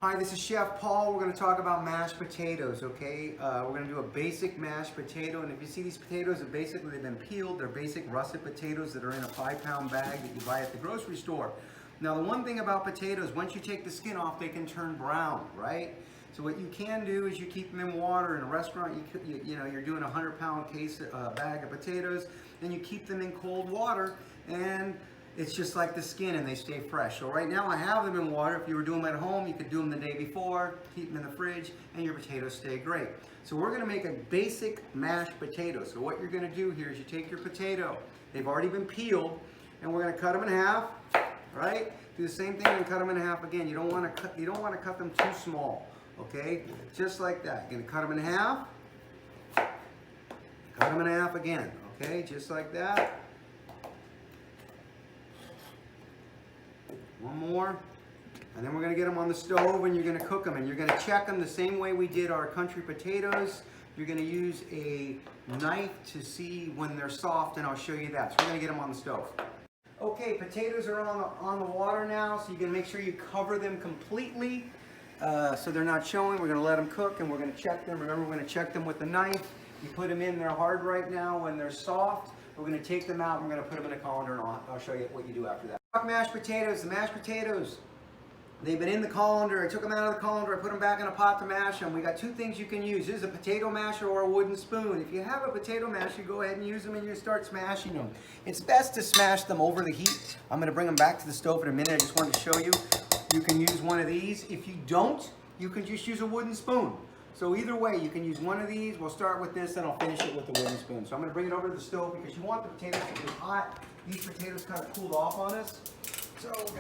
Hi, this is Chef Paul. We're going to talk about mashed potatoes, okay? We're going to do a basic mashed potato, and if you see these potatoes, they've been peeled. They're basic russet potatoes that are in a 5-pound bag that you buy at the grocery store. Now, the one thing about potatoes, once you take the skin off, they can turn brown, right? So what you can do is you keep them in water. In a restaurant, you're doing a 100-pound bag of potatoes, and you keep them in cold water, and it's just like the skin and they stay fresh. So right now I have them in water. If you were doing them at home, you could do them the day before, keep them in the fridge, and your potatoes stay great. So we're gonna make a basic mashed potato. So what you're gonna do here is you take your potato, they've already been peeled, and we're gonna cut them in half, right? Do the same thing and cut them in half again. You don't wanna cut them too small, okay? Just like that. You're gonna cut them in half, cut them in half again, okay? Just like that. One more, and then we're going to get them on the stove and you're going to cook them, and you're going to check them the same way we did our country potatoes. You're going to use a knife to see when they're soft, and I'll show you that. So we're going to get them on the stove. Okay, potatoes are on the water now, so you're going to make sure you cover them completely so they're not showing. We're going to let them cook and we're going to check them. Remember, we're going to check them with the knife. You put them in, they're hard right now. When they're soft, we're going to take them out and we're going to put them in a colander, and I'll show you what you do after that. Mashed potatoes, the mashed potatoes, they've been in the colander. I took them out of the colander, I put them back in a pot to mash them. We got two things you can use. This is a potato masher or a wooden spoon. If you have a potato masher, go ahead and use them and you start smashing them. It's best to smash them over the heat. I'm going to bring them back to the stove in a minute. I just wanted to show you. You can use one of these. If you don't, you can just use a wooden spoon. So either way, you can use one of these. We'll start with this, and I'll finish it with the wooden spoon. So I'm going to bring it over to the stove because you want the potatoes to be hot. These potatoes kind of cooled off on us. So we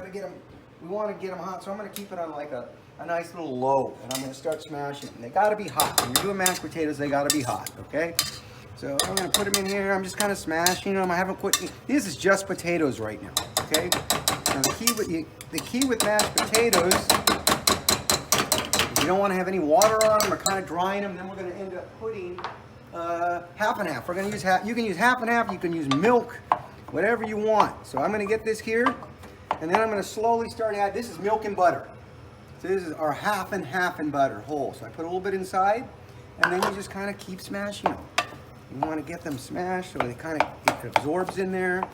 want to get them hot. So I'm going to keep it on like a nice little low, and I'm going to start smashing them. They got to be hot. When you're doing mashed potatoes, they got to be hot, okay? So I'm going to put them in here. I'm just kind of smashing them. I haven't put, this is just potatoes right now, okay? Now the key with mashed potatoes, you don't want to have any water on them or kind of drying them. Then we're going to end up putting half and half. We're going to use half. You can use half and half. You can use milk, whatever you want. So I'm going to get this here, and then I'm going to slowly start adding. This is milk and butter. So this is our half and half and butter whole. So I put a little bit inside, and then you just kind of keep smashing them. You want to get them smashed so it absorbs in there.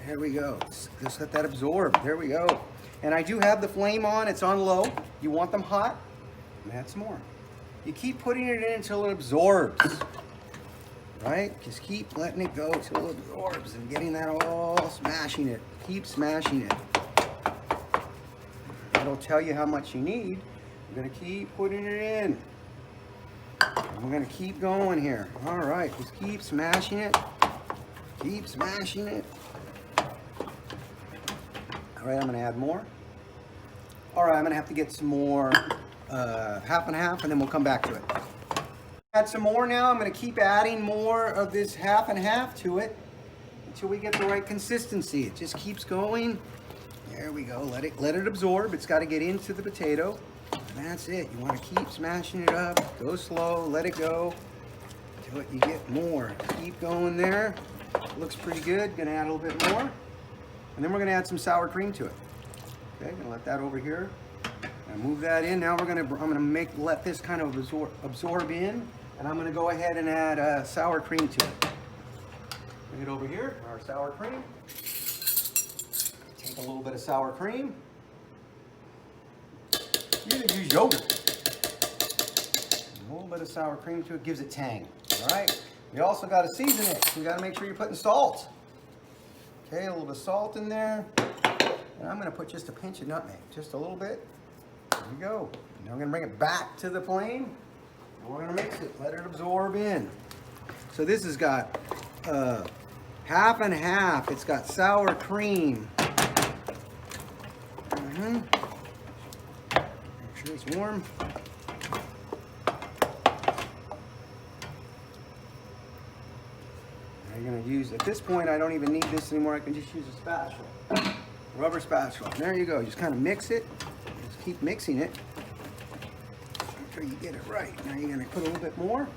There we go. Just let that absorb. There we go. And I do have the flame on. It's on low. You want them hot? Add some more. You keep putting it in until it absorbs, right? Just keep letting it go till it absorbs and getting that all, smashing it. Keep smashing it. It'll tell you how much you need. You're gonna keep putting it in. And we're gonna keep going here. All right, just keep smashing it. Keep smashing it. All right, I'm gonna add more. All right, I'm gonna have to get some more half and half, and then we'll come back to it. Add some more now. I'm going to keep adding more of this half and half to it until we get the right consistency. It just keeps going. There we go. Let it absorb. It's got to get into the potato. And that's it. You want to keep smashing it up. Go slow. Let it go until you get more. Keep going there. Looks pretty good. Going to add a little bit more. And then we're going to add some sour cream to it. Okay, going to let that over here. Move that in. Now I'm gonna let this kind of absorb in, and I'm gonna go ahead and add sour cream to it. Bring it over here, our sour cream. Take a little bit of sour cream. You can use yogurt. A little bit of sour cream to it gives it tang. All right. We also got to season it. So you got to make sure you're putting salt. Okay, a little bit of salt in there, and I'm gonna put just a pinch of nutmeg, just a little bit. There we go. Now I'm going to bring it back to the flame, and we're going to mix it. Let it absorb in. So this has got half and half. It's got sour cream. Make sure it's warm. I'm going to use, at this point, I don't even need this anymore. I can just use a spatula, rubber spatula. There you go. Just kind of mix it. Keep mixing it until you get it right. Now you're going to put a little bit more.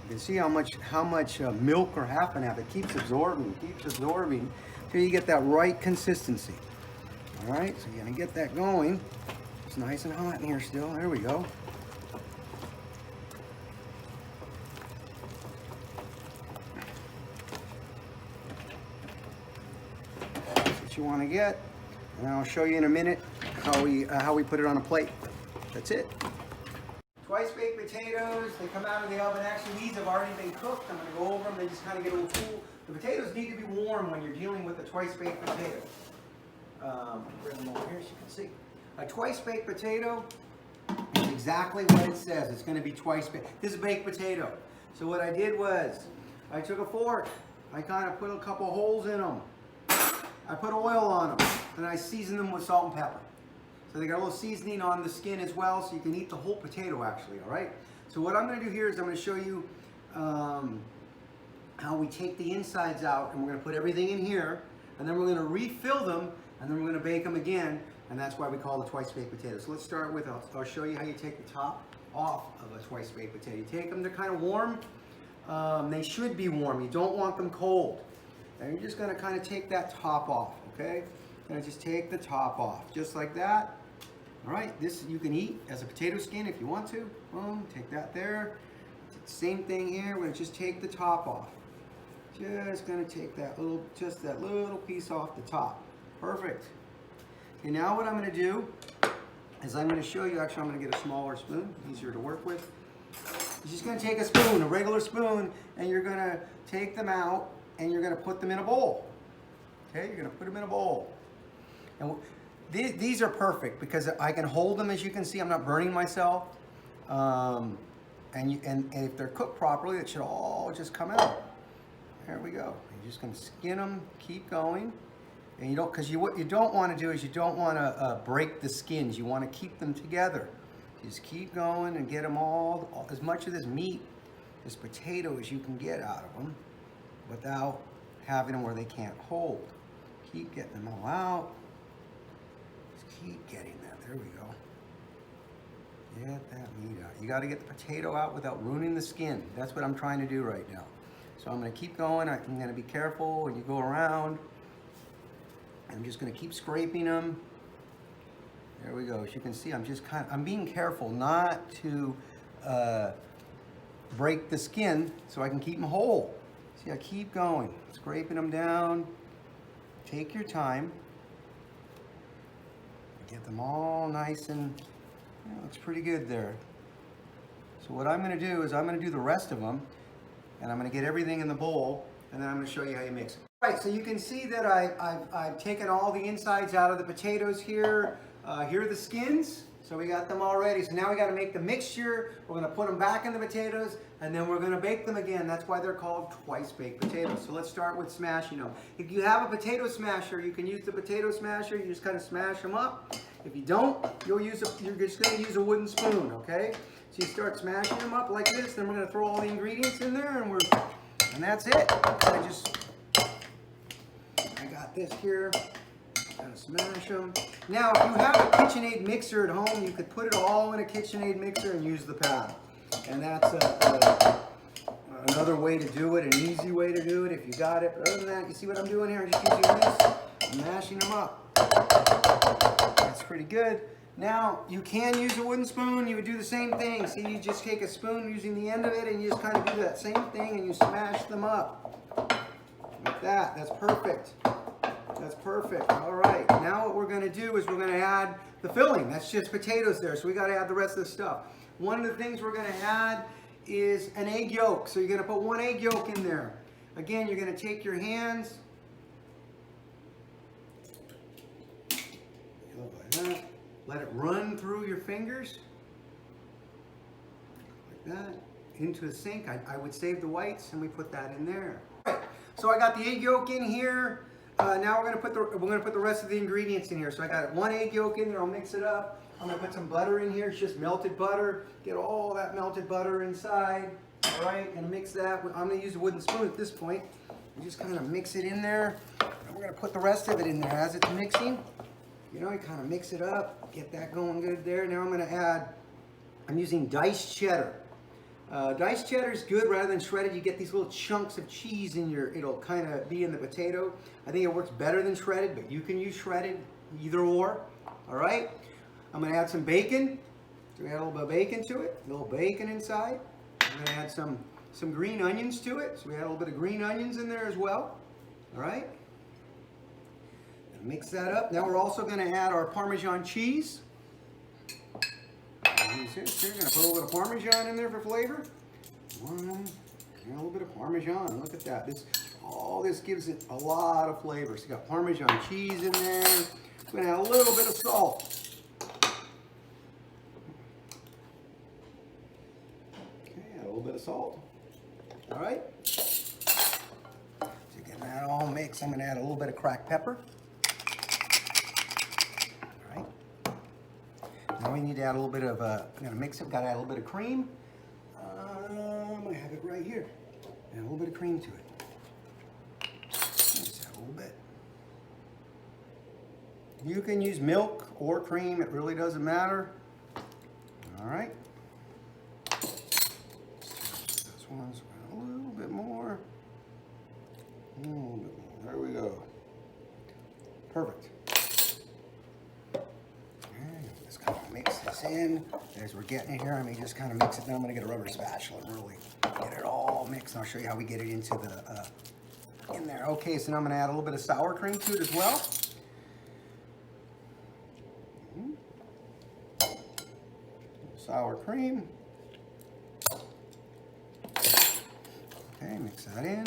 You can see how much milk or half and half. It keeps absorbing until you get that right consistency. All right, so you're gonna get that going. It's nice and hot in here still. There we go. That's what you want to get, and I'll show you in a minute how we put it on a plate. That's it. Twice baked potatoes. They come out of the oven. Actually, these have already been cooked. I'm going to go over them. They just kind of get a little cool. The potatoes need to be warm when you're dealing with a twice baked potato. Bring them over here so you can see. A twice baked potato is exactly what it says. It's going to be twice baked. This is baked potato. So what I did was, I took a fork. I kind of put a couple holes in them. I put oil on them, and I seasoned them with salt and pepper. So they got a little seasoning on the skin as well, so you can eat the whole potato actually, all right? So what I'm going to do here is I'm going to show you how we take the insides out, and we're going to put everything in here, and then we're going to refill them, and then we're going to bake them again, and that's why we call it twice baked potatoes. So let's start with, I'll show you how you take the top off of a twice baked potato. You take them, they're kind of warm. They should be warm. You don't want them cold. And you're just going to kind of take that top off, okay? Going to just take the top off, just like that. All right, this you can eat as a potato skin if you want to. Boom, take that there. Same thing here. We're going to just take the top off. Just going to take that little, just that little piece off the top. Perfect. Okay, now what I'm going to do is I'm going to show you, actually I'm going to get a smaller spoon, easier to work with. You're just going to take a spoon, a regular spoon, and you're going to take them out and you're going to put them in a bowl. Okay, you're going to put them in a bowl. And these are perfect because I can hold them, as you can see. I'm not burning myself. And if they're cooked properly, it should all just come out. There we go. You're just going to skin them, keep going. And you don't, because what you don't want to do is you don't want to break the skins. You want to keep them together. Just keep going and get them all, as much of this meat, this potato as you can get out of them without having them where they can't hold. Keep getting them all out. Just keep getting that. There we go. Get that meat out. You got to get the potato out without ruining the skin. That's what I'm trying to do right now. So I'm going to keep going. I'm going to be careful when you go around. I'm just going to keep scraping them. There we go. As you can see, I'm being careful not to break the skin so I can keep them whole. See, I keep going, scraping them down. Take your time. Get them all nice and, looks pretty good there. So what I'm going to do is I'm going to do the rest of them, and I'm going to get everything in the bowl, and then I'm going to show you how you mix it. All right, so you can see that I've taken all the insides out of the potatoes here. Here are the skins. So we got them all ready. So now we got to make the mixture. We're going to put them back in the potatoes, and then we're going to bake them again. That's why they're called twice baked potatoes. So let's start with smashing them. If you have a potato smasher, you can use the potato smasher. You just kind of smash them up. If you don't, you're just going to use a wooden spoon, okay? So you start smashing them up like this. Then we're going to throw all the ingredients in there, and that's it. I got this here. Gotta smash them. Now, if you have a KitchenAid mixer at home, you could put it all in a KitchenAid mixer and use the paddle. And that's another way to do it, an easy way to do it if you got it. But other than that, you see what I'm doing here? I'm just using this. I'm mashing them up. That's pretty good. Now, you can use a wooden spoon. You would do the same thing. See, you just take a spoon using the end of it, and you just kind of do that same thing, and you smash them up. Like that. That's perfect. That's perfect. All right. Now what we're going to do is we're going to add the filling. That's just potatoes there. So we got to add the rest of the stuff. One of the things we're going to add is an egg yolk. So you're going to put one egg yolk in there. Again, you're going to take your hands. Like that. Let it run through your fingers. Like that. Into a sink. I would save the whites and we put that in there. All right. So I got the egg yolk in here. Now we're gonna put the rest of the ingredients in here. So I got one egg yolk in there. I'll mix it up. I'm gonna put some butter in here. It's just melted butter. Get all that melted butter inside. All right, and mix that. I'm gonna use a wooden spoon at this point. And just kind of mix it in there. And we're gonna put the rest of it in there as it's mixing. You kind of mix it up. Get that going good there. Now I'm gonna add. I'm using diced cheddar. Diced cheddar is good rather than shredded. You get these little chunks of cheese in it'll kind of be in the potato. I think it works better than shredded, but you can use shredded. either or, all right? I'm gonna add some bacon. So we add a little bit of bacon to it, a little bacon inside. I'm gonna add some green onions to it. So we add a little bit of green onions in there as well, all right? Mix that up. Now we're also gonna add our Parmesan cheese. So you're gonna put a little bit of Parmesan in there for flavor. And a little bit of Parmesan. Look at that. All this gives it a lot of flavor. So you got Parmesan cheese in there. We're gonna add a little bit of salt. Okay, add a little bit of salt. All right. So getting that all mixed, I'm gonna add a little bit of cracked pepper. Now we need to add a little bit of, I'm gonna mix it, gotta add a little bit of cream. I have it right here. Add a little bit of cream to it. Just add a little bit. You can use milk or cream, it really doesn't matter. All right. This one's a little bit more. A little bit more, there we go. Perfect. Mix this in as we're getting it here. I mean, just kind of mix it. Then I'm going to get a rubber spatula and really get it all mixed. And I'll show you how we get it into the in there. Okay, so now I'm going to add a little bit of sour cream to it as well. Sour cream. Okay, mix that in.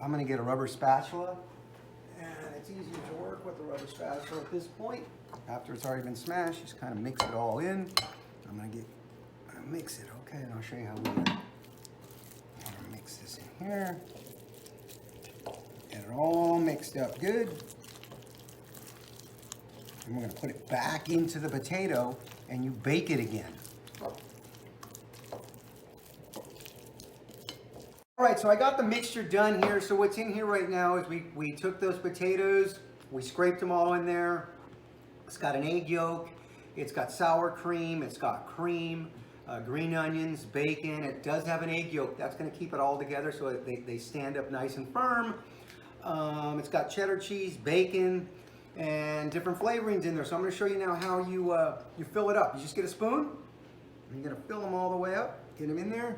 I'm going to get a rubber spatula. It's easier to work with the rubber spatula at this point. After it's already been smashed, just kind of mix it all in. I'm gonna mix it, okay, and I'll show you how we mix this in here. Get it all mixed up good. And we're gonna put it back into the potato and you bake it again. All right, so I got the mixture done here. So what's in here right now is we took those potatoes, we scraped them all in there. It's got an egg yolk, it's got sour cream, it's got cream, green onions, bacon. It does have an egg yolk. That's gonna keep it all together so they stand up nice and firm. It's got cheddar cheese, bacon, and different flavorings in there. So I'm gonna show you now how you fill it up. You just get a spoon, and you're gonna fill them all the way up, get them in there.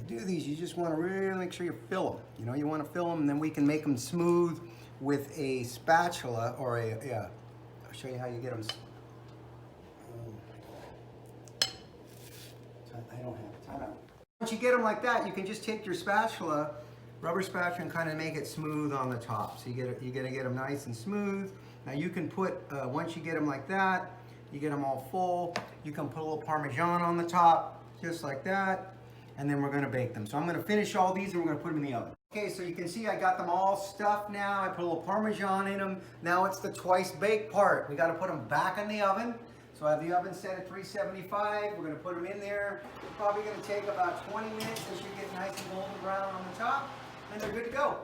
Do these, you just want to really make sure you fill them. You know, you want to fill them, and then we can make them smooth with a spatula or I'll show you how you get them. I don't have time out. Once you get them like that, you can just take your spatula, rubber spatula, and kind of make it smooth on the top. So you gotta get them nice and smooth. Now you can put once you get them like that, you get them all full. You can put a little Parmesan on the top, just like that. And then we're gonna bake them. So I'm gonna finish all these and we're gonna put them in the oven. Okay, so you can see I got them all stuffed now. I put a little Parmesan in them. Now it's the twice baked part. We gotta put them back in the oven. So I have the oven set at 375. We're gonna put them in there. It's probably gonna take about 20 minutes. They should get nice and golden brown on the top, and they're good to go.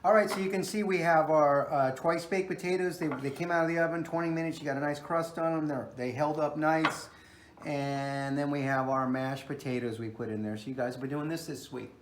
All right, so you can see we have our twice baked potatoes. They came out of the oven, 20 minutes. You got a nice crust on them. They held up nice. And then we have our mashed potatoes we put in there. So you guys will be doing this week.